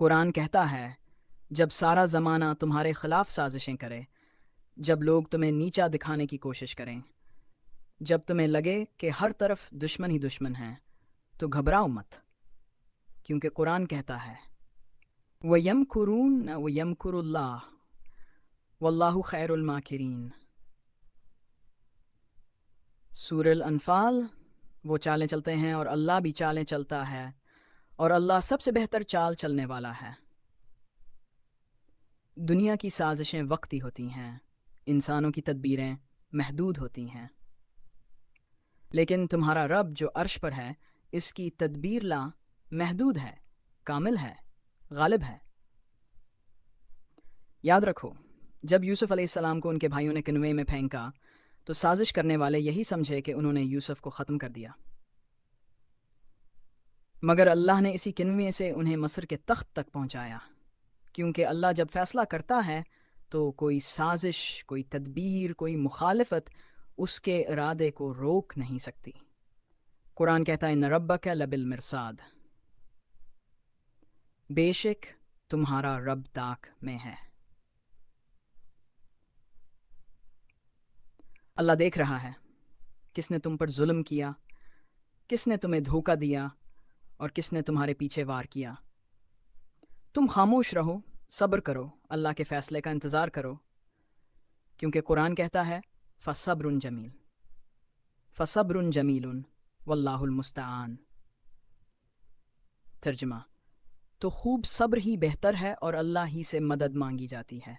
قرآن کہتا ہے جب سارا زمانہ تمہارے خلاف سازشیں کرے، جب لوگ تمہیں نیچا دکھانے کی کوشش کریں، جب تمہیں لگے کہ ہر طرف دشمن ہی دشمن ہیں، تو گھبراؤ مت، کیونکہ قرآن کہتا ہے وَيَمْكُرُونَ وَيَمْكُرُ اللَّهُ وَاللَّهُ خَيْرُ الْمَاكِرِينَ۔ سورہ الانفال۔ وہ چالیں چلتے ہیں اور اللہ بھی چالیں چلتا ہے، اور اللہ سب سے بہتر چال چلنے والا ہے۔ دنیا کی سازشیں وقتی ہوتی ہیں، انسانوں کی تدبیریں محدود ہوتی ہیں، لیکن تمہارا رب جو عرش پر ہے، اس کی تدبیر لا محدود ہے، کامل ہے، غالب ہے۔ یاد رکھو، جب یوسف علیہ السلام کو ان کے بھائیوں نے کنویں میں پھینکا تو سازش کرنے والے یہی سمجھے کہ انہوں نے یوسف کو ختم کر دیا، مگر اللہ نے اسی کنویں سے انہیں مصر کے تخت تک پہنچایا، کیونکہ اللہ جب فیصلہ کرتا ہے تو کوئی سازش، کوئی تدبیر، کوئی مخالفت اس کے ارادے کو روک نہیں سکتی۔ قرآن کہتا ہے ان ربک لبالمرصاد، بے شک تمہارا رب تاک میں ہے۔ اللہ دیکھ رہا ہے کس نے تم پر ظلم کیا، کس نے تمہیں دھوکہ دیا، اور کس نے تمہارے پیچھے وار کیا۔ تم خاموش رہو، صبر کرو، اللہ کے فیصلے کا انتظار کرو، کیونکہ قرآن کہتا ہے فصبر جمیل، فصبر جمیل واللہ المستعان۔ ترجمہ: تو خوب صبر ہی بہتر ہے اور اللہ ہی سے مدد مانگی جاتی ہے۔